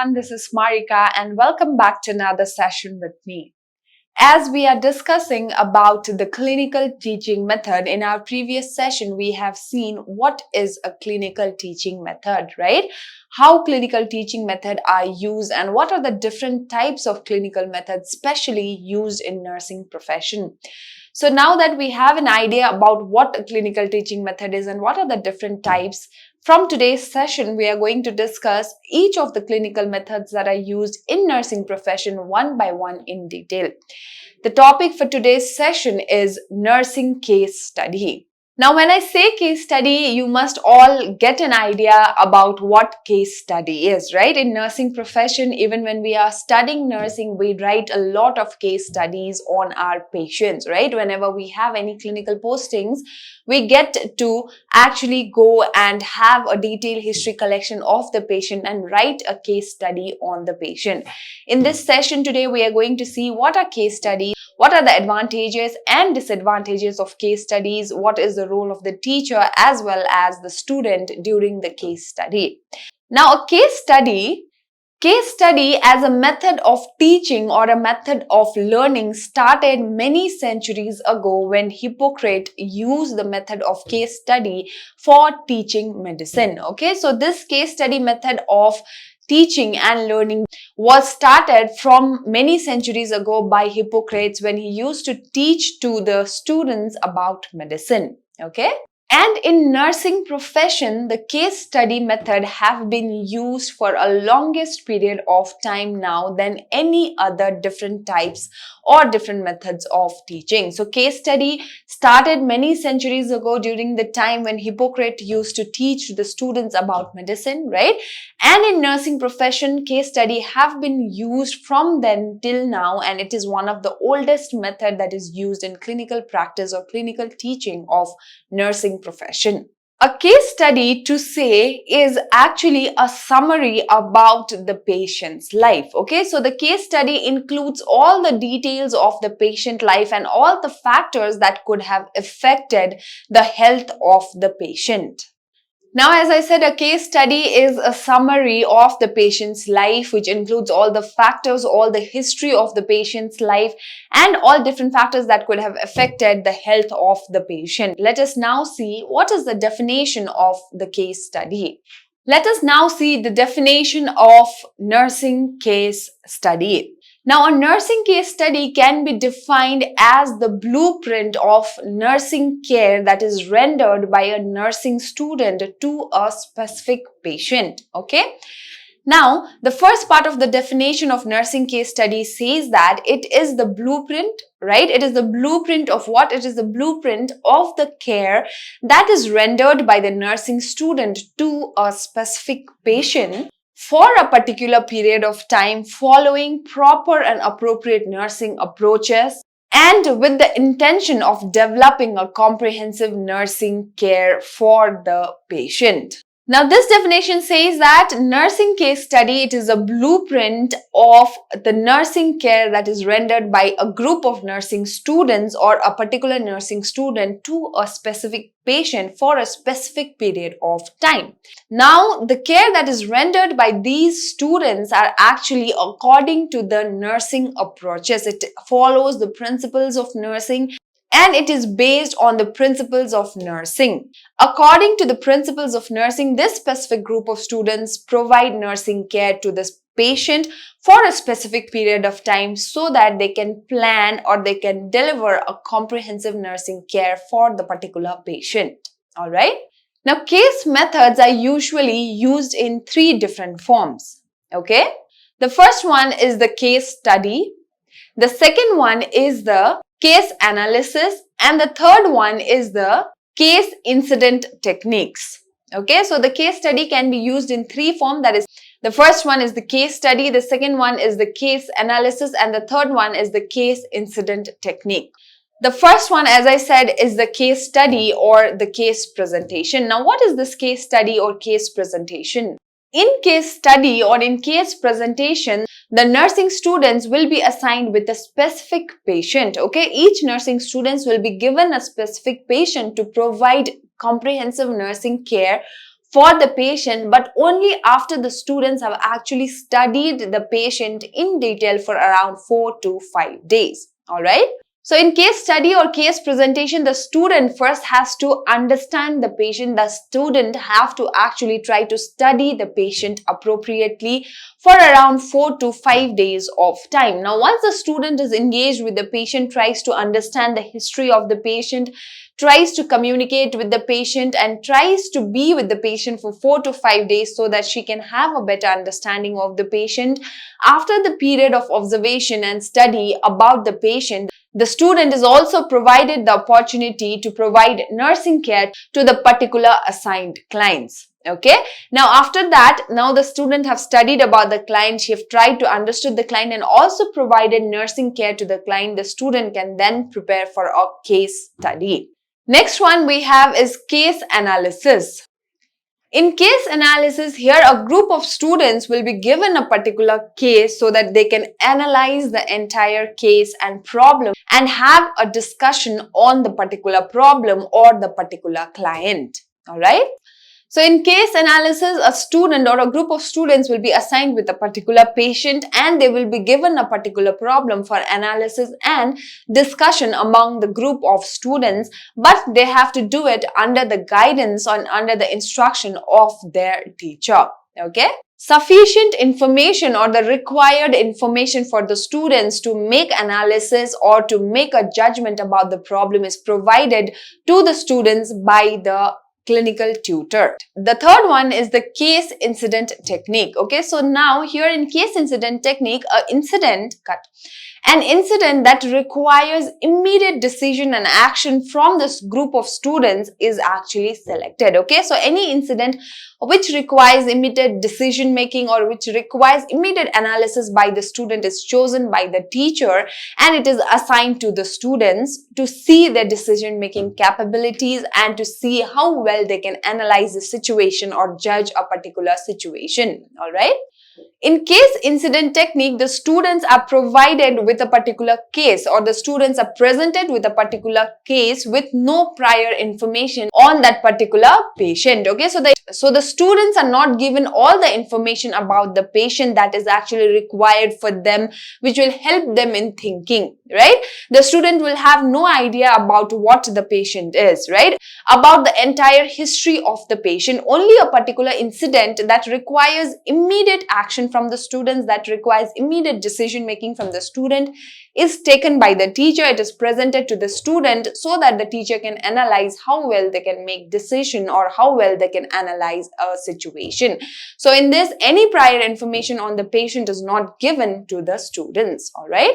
everyone, this is Marika and welcome back to another session with me. As we are discussing about the clinical teaching method, in our previous session we have seen what is a clinical teaching method, right? How clinical teaching method are used and what are the different types of clinical methods specially used in nursing profession. So now that we have an idea about what a clinical teaching method is and what are the different types, from today's session, we are going to discuss each of the clinical methods that are used in nursing profession one by one in detail. The topic for today's session is nursing case study. Now, when I say case study, you must all get an idea about what case study is, right? In nursing profession, even when we are studying nursing, we write a lot of case studies on our patients, right? Whenever we have any clinical postings, we get to actually go and have a detailed history collection of the patient and write a case study on the patient. In this session today, we are going to see what are case studies, what are the advantages and disadvantages of case studies, what is the role of the teacher as well as the student during the case study. Now, a case study as a method of teaching or a method of learning started many centuries ago when Hippocrates used the method of case study for teaching medicine. Okay, so this case study method of teaching and learning was started from many centuries ago by Hippocrates when he used to teach to the students about medicine. Okay. And in nursing profession, the case study method have been used for a longest period of time now than any other different types or different methods of teaching. So case study started many centuries ago during the time when Hippocrates used to teach the students about medicine, right? And in nursing profession, case study have been used from then till now, and it is one of the oldest method that is used in clinical practice or clinical teaching of nursing profession. A case study, to say, is actually a summary about the patient's life. Okay, so the case study includes all the details of the patient life and all the factors that could have affected the health of the patient. Now, as I said, a case study is a summary of the patient's life, which includes all the factors, all the history of the patient's life, and all different factors that could have affected the health of the patient. Let us now see what is the definition of the case study. Let us now see the definition of nursing case study. Now, a nursing case study can be defined as the blueprint of nursing care that is rendered by a nursing student to a specific patient. Okay. Now, the first part of the definition of nursing case study says that it is the blueprint, right? It is the blueprint of what? It is the blueprint of the care that is rendered by the nursing student to a specific patient for a particular period of time following proper and appropriate nursing approaches and with the intention of developing a comprehensive nursing care for the patient. Now, this definition says that nursing case study, it is a blueprint of the nursing care that is rendered by a group of nursing students or a particular nursing student to a specific patient for a specific period of time. Now, the care that is rendered by these students are actually according to the nursing approaches. It follows the principles of nursing and it is based on the principles of nursing. According to the principles of nursing, this specific group of students provide nursing care to this patient for a specific period of time so that they can plan or they can deliver a comprehensive nursing care for the particular patient. All right. Now, case methods are usually used in three different forms. Okay. The first one is the case study. The second one is the case analysis, and the third one is the case incident techniques. Okay, so the case study can be used in three forms. That is, the first one is the case study, the second one is the case analysis, and the third one is the case incident technique. The first one, as I said, is the case study or the case presentation. Now, what is this case study or case presentation? In case study or in case presentation, the nursing students will be assigned with a specific patient. Okay, each nursing students will be given a specific patient to provide comprehensive nursing care for the patient, but only after the students have actually studied the patient in detail for around 4 to 5 days. All right. So in case study or case presentation, the student first has to understand the patient. The student have to actually try to study the patient appropriately for around 4 to 5 days of time. Now, once the student is engaged with the patient, tries to understand the history of the patient, tries to communicate with the patient, and tries to be with the patient for 4 to 5 days so that she can have a better understanding of the patient. After the period of observation and study about the patient, the student is also provided the opportunity to provide nursing care to the particular assigned clients. Okay. Now, after that, now the student have studied about the client, she have tried to understand the client and also provided nursing care to the client. The student can then prepare for a case study. Next one we have is case analysis. In case analysis, here a group of students will be given a particular case so that they can analyze the entire case and problem and have a discussion on the particular problem or the particular client. All right. So in case analysis, a student or a group of students will be assigned with a particular patient and they will be given a particular problem for analysis and discussion among the group of students, but they have to do it under the guidance or under the instruction of their teacher. Okay. Sufficient information or the required information for the students to make analysis or to make a judgment about the problem is provided to the students by the clinical tutor. The third one is the case incident technique. Okay, so now here in case incident technique, an incident that requires immediate decision and action from this group of students is actually selected. Okay, so any incident which requires immediate decision making or which requires immediate analysis by the student is chosen by the teacher and it is assigned to the students to see their decision making capabilities and to see how well they can analyze the situation or judge a particular situation. All right. In case incident technique, the students are provided with a particular case or the students are presented with a particular case with no prior information on that particular patient. Okay, so the students are not given all the information about the patient that is actually required for them, which will help them in thinking, right? The student will have no idea about what the patient is, right? About the entire history of the patient. Only a particular incident that requires immediate action from the students, that requires immediate decision making from the student is taken by the teacher. It is presented to the student so that the teacher can analyze how well they can make decision or how well they can analyze a situation. So in this, any prior information on the patient is not given to the students. All right.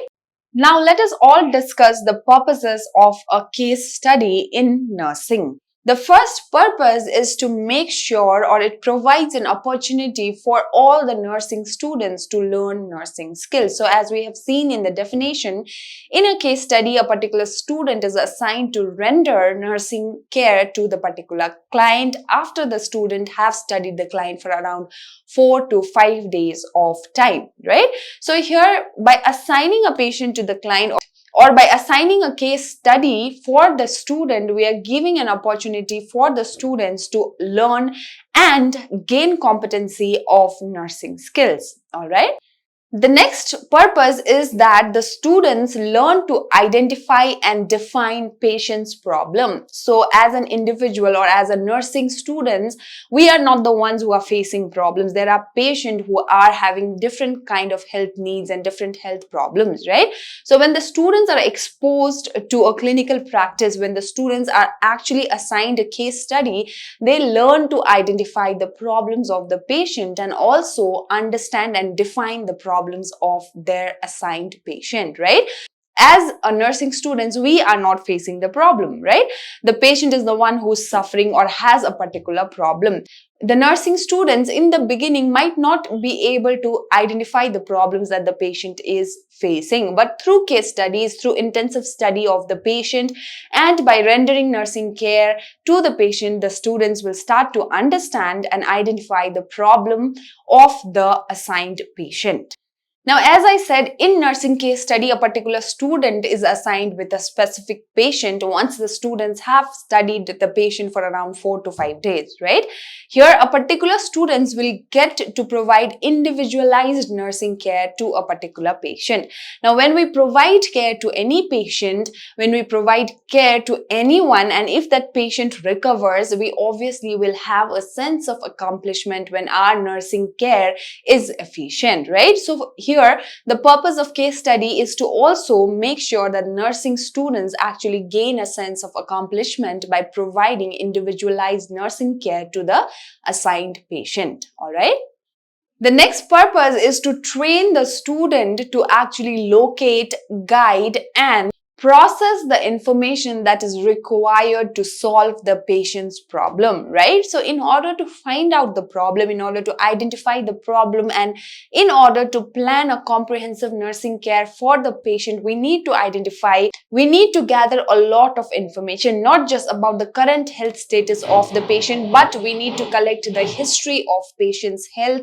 Now let us all discuss the purposes of a case study in nursing. The first purpose is to make sure, or it provides an opportunity for all the nursing students to learn nursing skills. So as we have seen in the definition, in a case study, a particular student is assigned to render nursing care to the particular client after the student have studied the client for around 4 to 5 days of time, right? So here, by assigning a patient to the client or by assigning a case study for the student, we are giving an opportunity for the students to learn and gain competency of nursing skills. All right. The next purpose is that the students learn to identify and define patient's problem. So as an individual or as a nursing students, we are not the ones who are facing problems. There are patients who are having different kind of health needs and different health problems, right? So when the students are exposed to a clinical practice, when the students are actually assigned a case study, they learn to identify the problems of the patient and also understand and define the problems of their assigned patient, right? As a nursing students, we are not facing the problem, right? The patient is the one who's suffering or has a particular problem. The nursing students in the beginning might not be able to identify the problems that the patient is facing, but through case studies, through intensive study of the patient, and by rendering nursing care to the patient, the students will start to understand and identify the problem of the assigned patient. Now, as I said, in nursing case study, a particular student is assigned with a specific patient once the students have studied the patient for around 4 to 5 days, right? Here, a particular students will get to provide individualized nursing care to a particular patient. Now, when we provide care to any patient, when we provide care to anyone, and if that patient recovers, we obviously will have a sense of accomplishment when our nursing care is efficient, right? So here, the purpose of case study is to also make sure that nursing students actually gain a sense of accomplishment by providing individualized nursing care to the assigned patient, all right? The next purpose is to train the student to actually locate, guide, and process the information that is required to solve the patient's problem, right? So in order to find out the problem, in order to identify the problem, and in order to plan a comprehensive nursing care for the patient, we need to gather a lot of information, not just about the current health status of the patient, but we need to collect the history of patient's health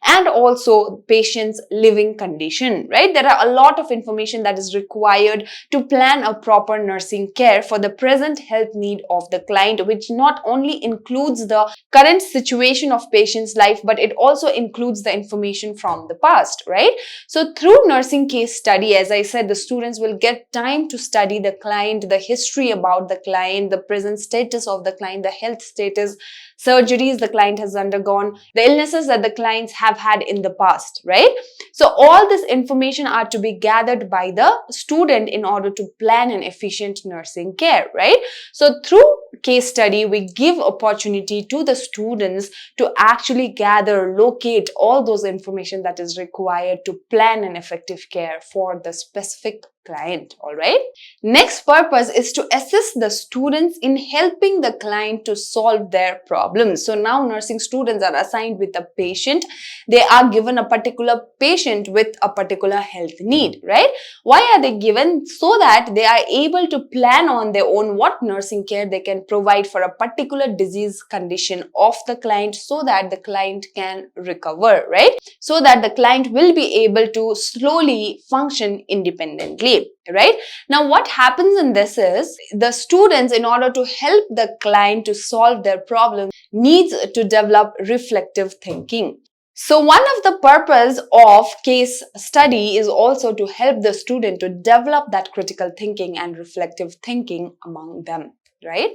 and also patient's living condition, right? There are a lot of information that is required to plan a proper nursing care for the present health need of the client, which not only includes the current situation of patient's life, but it also includes the information from the past, right? So through nursing case study, as I said, the students will get time to study the client, the history about the client, the present status of the client, the health status, surgeries the client has undergone, the illnesses that the clients have had in the past, right? So all this information are to be gathered by the student in order to plan an efficient nursing care, right? So through case study, we give opportunity to the students to actually gather, locate all those information that is required to plan an effective care for the specific client, all right? Next purpose is to assist the students in helping the client to solve their problems. So now nursing students are assigned with a patient. They are given a particular patient with a particular health need, right? Why are they given? So that they are able to plan on their own what nursing care they can provide for a particular disease condition of the client, so that the client can recover, right? So that the client will be able to slowly function independently, right? Now, what happens in this is the students, in order to help the client to solve their problem, needs to develop reflective thinking. So one of the purpose of case study is also to help the student to develop that critical thinking and reflective thinking among them, right?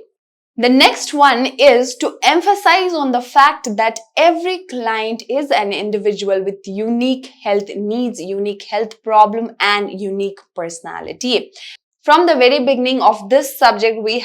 The next one is to emphasize on the fact that every client is an individual with unique health needs, unique health problem, and unique personality. From the very beginning of this subject, we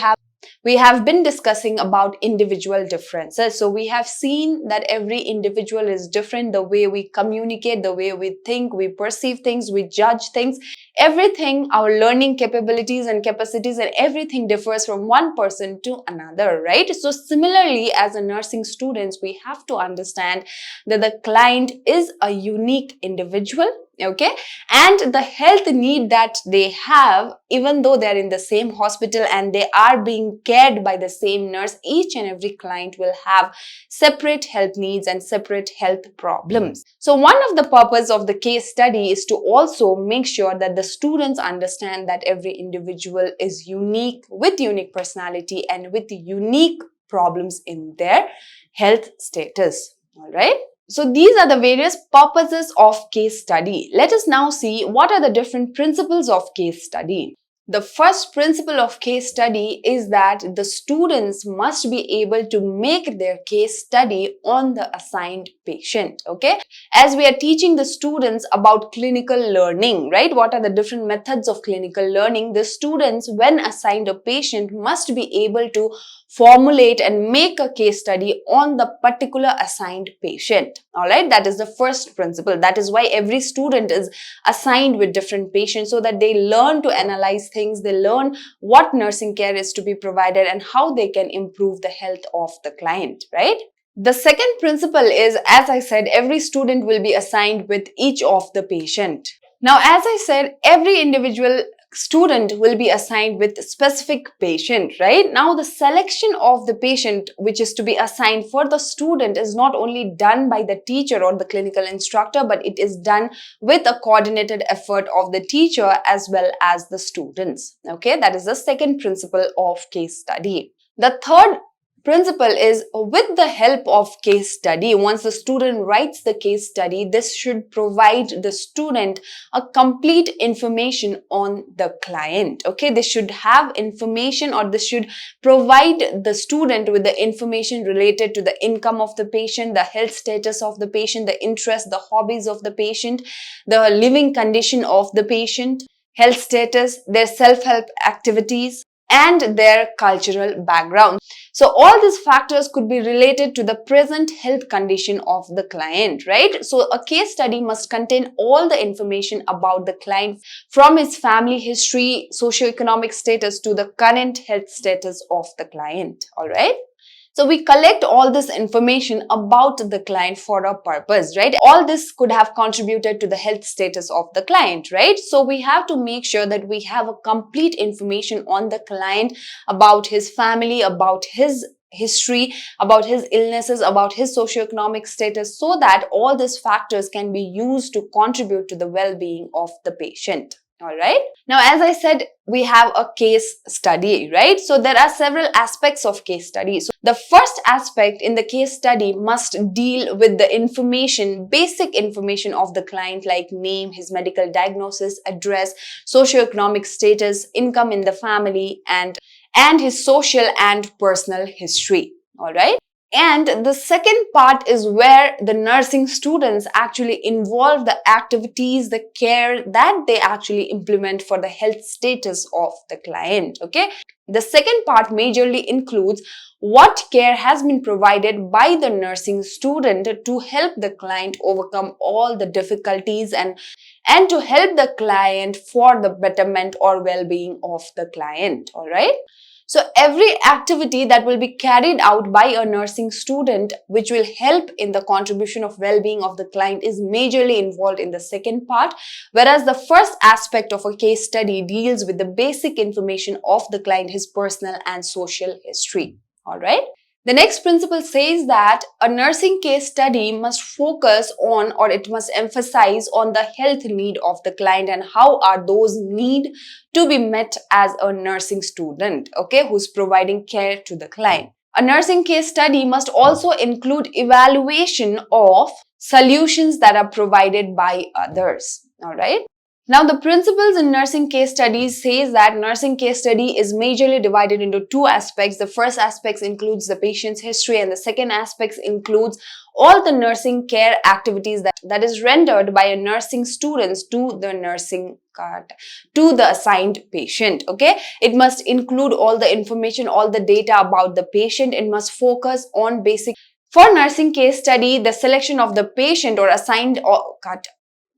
have been discussing about individual differences. So we have seen that every individual is different. The way we communicate, the way we think, we perceive things, we judge things, everything, our learning capabilities and capacities and everything differs from one person to another, right? So similarly, as a nursing students, we have to understand that the client is a unique individual, okay, and the health need that they have, even though they're in the same hospital and they are being cared by the same nurse, each and every client will have separate health needs and separate health problems. So one of the purpose of the case study is to also make sure that the students understand that every individual is unique, with unique personality and with unique problems in their health status, all right? So these are the various purposes of case study. Let us now see what are the different principles of case study. The first principle of case study is that the students must be able to make their case study on the assigned patient, okay? As we are teaching the students about clinical learning, right? What are the different methods of clinical learning? The students, when assigned a patient, must be able to formulate and make a case study on the particular assigned patient, all right? That is the first principle. That is why every student is assigned with different patients, so that they learn to analyze things, they learn what nursing care is to be provided and how they can improve the health of the client, right? The second principle is, as I said, every student will be assigned with each of the patient. Now, as I said, every individual student will be assigned with specific patient, right? Now the selection of the patient which is to be assigned for the student is not only done by the teacher or the clinical instructor, but it is done with a coordinated effort of the teacher as well as the students. Okay, that is the second principle of case study. The third principle is with the help of case study. Once the student writes the case study, this should provide the student a complete information on the client. Okay, this should have information, or this should provide the student with the information related to the income of the patient, the health status of the patient, the interests, the hobbies of the patient, the living condition of the patient, health status, their self-help activities, and their cultural background. So all these factors could be related to the present health condition of the client, right? So a case study must contain all the information about the client, from his family history, socioeconomic status to the current health status of the client, all right? So we collect all this information about the client for a purpose, right? All this could have contributed to the health status of the client, right? So we have to make sure that we have a complete information on the client, about his family, about his history, about his illnesses, about his socioeconomic status, so that all these factors can be used to contribute to the well-being of the patient. All right. Now, as I said, we have a case study, right? So there are several aspects of case study. So the first aspect in the case study must deal with the information, basic information of the client, like name, his medical diagnosis, address, socioeconomic status, income in the family, and his social and personal history. All right. And the second part is where the nursing students actually involve the activities, the care that they actually implement for the health status of the client. Okay. The second part majorly includes what care has been provided by the nursing student to help the client overcome all the difficulties and to help the client for the betterment or well-being of the client. All right. So every activity that will be carried out by a nursing student which will help in the contribution of well-being of the client is majorly involved in the second part, whereas the first aspect of a case study deals with the basic information of the client, his personal and social history. All right. The next principle says that a nursing case study must focus on, or it must emphasize on, the health need of the client and how are those needs to be met as a nursing student, okay, who's providing care to the client. A nursing case study must also include evaluation of solutions that are provided by others, all right? Now, the principles in nursing case studies says that nursing case study is majorly divided into two aspects. The first aspect includes the patient's history, and the second aspect includes all the nursing care activities that is rendered by a nursing students to the nursing card, to the assigned patient. Okay, it must include all the information, all the data about the patient. It must focus on basic. For nursing case study, the selection of the patient or assigned or cut.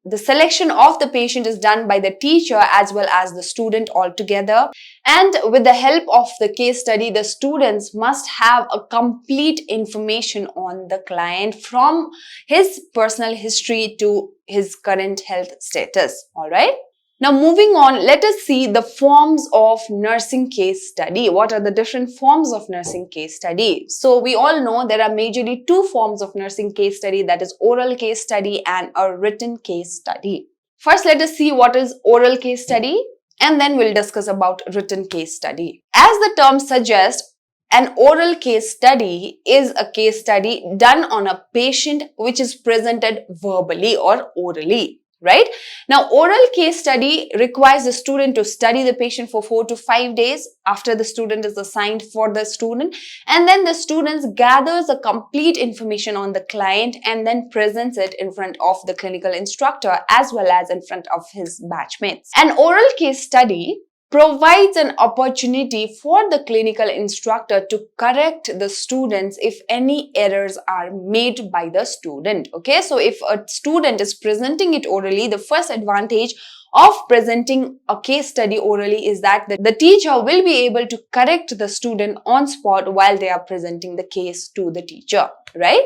The selection of the patient is done by the teacher as well as the student altogether. And with the help of the case study, the students must have a complete information on the client, from his personal history to his current health status. All right. Now, moving on, let us see the forms of nursing case study. What are the different forms of nursing case study? So, we all know there are majorly two forms of nursing case study, that is oral case study and a written case study. First, let us see what is oral case study, and then we'll discuss about written case study. As the term suggests, an oral case study is a case study done on a patient which is presented verbally or orally. Right? Now, oral case study requires the student to study the patient for 4 to 5 days after the student is assigned for the student, and then the students gathers a complete information on the client and then presents it in front of the clinical instructor as well as in front of his batchmates. An oral case study provides an opportunity for the clinical instructor to correct the students if any errors are made by the student. Okay, so if a student is presenting it orally, the first advantage of presenting a case study orally is that the teacher will be able to correct the student on spot while they are presenting the case to the teacher, right?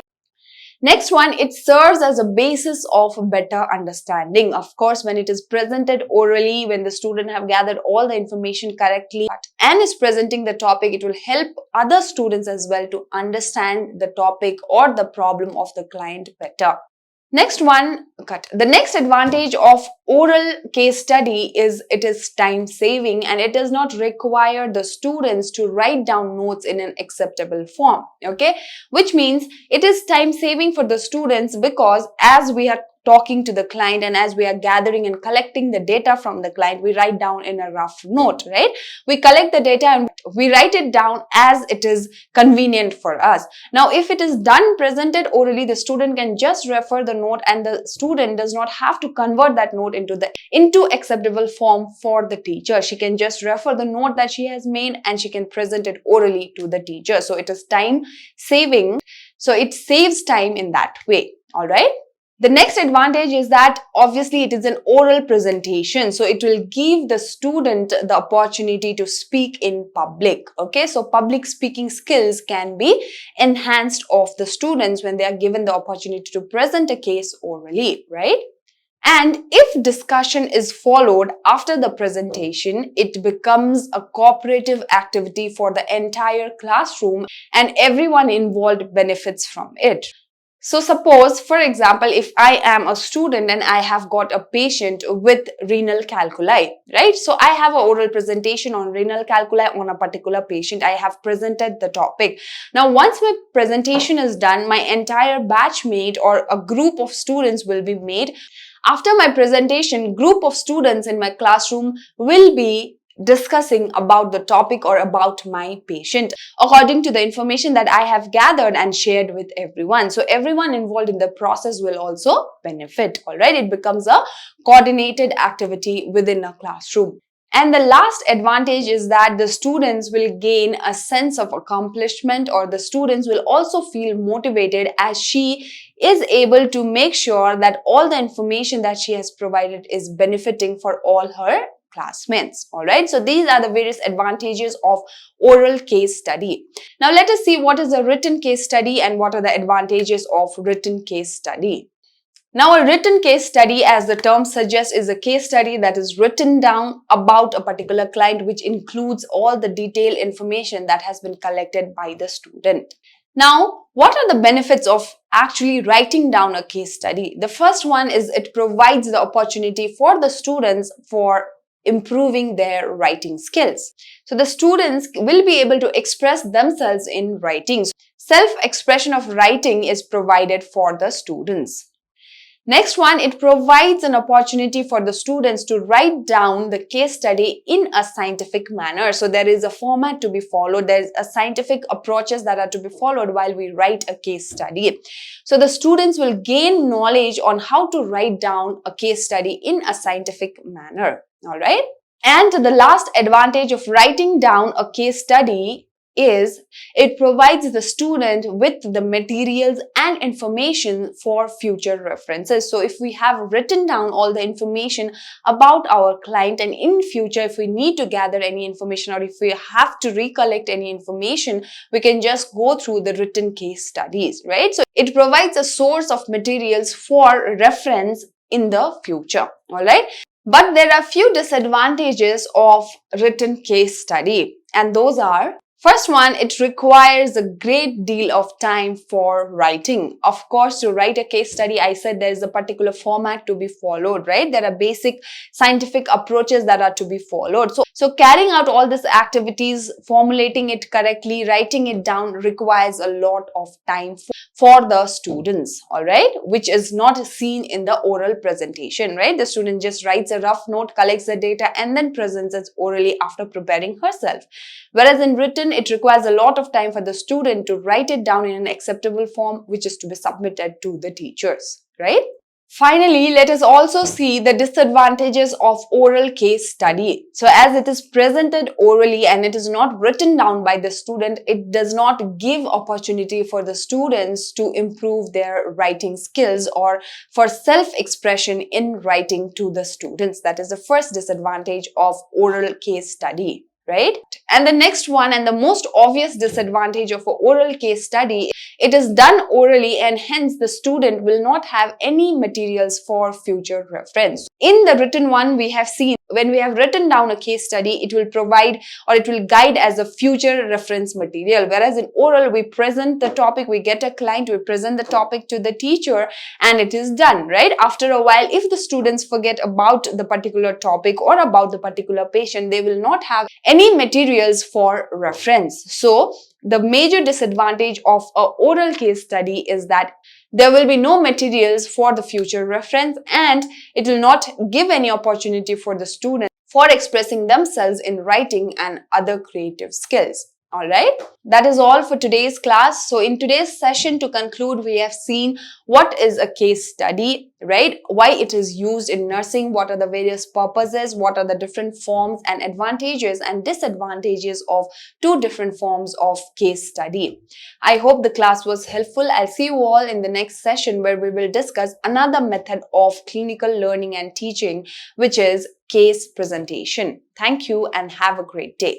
Next one, it serves as a basis of better understanding. Of course, when it is presented orally, when the student have gathered all the information correctly and is presenting the topic, it will help other students as well to understand the topic or the problem of the client better. Next one, the next advantage of oral case study is it is time saving and it does not require the students to write down notes in an acceptable form. Okay, which means it is time saving for the students, because as we are talking to the client and as we are gathering and collecting the data from the client, we write down in a rough note, right? We collect the data and we write it down as it is convenient for us. Now, if it is done presented orally, the student can just refer the note and the student does not have to convert that note into acceptable form for the teacher. She can just refer the note that she has made and she can present it orally to the teacher. So it is time saving. So it saves time in that way. All right. The next advantage is that obviously it is an oral presentation. So it will give the student the opportunity to speak in public. Okay, so public speaking skills can be enhanced of the students when they are given the opportunity to present a case orally, right? And if discussion is followed after the presentation, it becomes a cooperative activity for the entire classroom and everyone involved benefits from it. So suppose, for example, if I am a student and I have got a patient with renal calculi, right? So I have an oral presentation on renal calculi on a particular patient. I have presented the topic. Now, once my presentation is done, my entire batchmate or a group of students will be made. After my presentation, group of students in my classroom will be discussing about the topic or about my patient according to the information that I have gathered and shared with everyone. So everyone involved in the process will also benefit. All right, it becomes a coordinated activity within a classroom. And the last advantage is that the students will gain a sense of accomplishment, or the students will also feel motivated as she is able to make sure that all the information that she has provided is benefiting for all her classmates. All right, so these are the various advantages of oral case study. Now let us see what is a written case study and what are the advantages of written case study. Now, a written case study, as the term suggests, is a case study that is written down about a particular client, which includes all the detailed information that has been collected by the student. Now, what are the benefits of actually writing down a case study? The first one is it provides the opportunity for the students for improving their writing skills. So the students will be able to express themselves in writing. Self-expression of writing is provided for the students. Next one, it provides an opportunity for the students to write down the case study in a scientific manner. So there is a format to be followed. There's a scientific approaches that are to be followed while we write a case study. So the students will gain knowledge on how to write down a case study in a scientific manner. All right. And the last advantage of writing down a case study is it provides the student with the materials and information for future references. So if we have written down all the information about our client, and in future if we need to gather any information or if we have to recollect any information, we can just go through the written case studies, right? So it provides a source of materials for reference in the future. All right. But there are few disadvantages of written case study, and those are: first one, it requires a great deal of time for writing. Of course, to write a case study, I said there is a particular format to be followed, right? There are basic scientific approaches that are to be followed. So carrying out all these activities, formulating it correctly, writing it down requires a lot of time for the students, all right? Which is not seen in the oral presentation, right? The student just writes a rough note, collects the data, and then presents it orally after preparing herself. Whereas in written, it requires a lot of time for the student to write it down in an acceptable form, which is to be submitted to the teachers, right? Finally, let us also see the disadvantages of oral case study. So as it is presented orally and it is not written down by the student, it does not give opportunity for the students to improve their writing skills or for self-expression in writing to the students. That is the first disadvantage of oral case study. right? And the next one, and the most obvious disadvantage of an oral case study, it is done orally and hence the student will not have any materials for future reference. In the written one, we have seen when we have written down a case study, it will provide or it will guide as a future reference material. Whereas in oral, we present the topic, we get a client, we present the topic to the teacher and it is done, right? After a while, if the students forget about the particular topic or about the particular patient, they will not have any materials for reference. So the major disadvantage of an oral case study is that there will be no materials for the future reference and it will not give any opportunity for the student for expressing themselves in writing and other creative skills. Alright, that is all for today's class. So in today's session, to conclude, we have seen what is a case study, right? Why it is used in nursing, what are the various purposes, what are the different forms and advantages and disadvantages of two different forms of case study. I hope the class was helpful. I'll see you all in the next session where we will discuss another method of clinical learning and teaching, which is case presentation. Thank you and have a great day.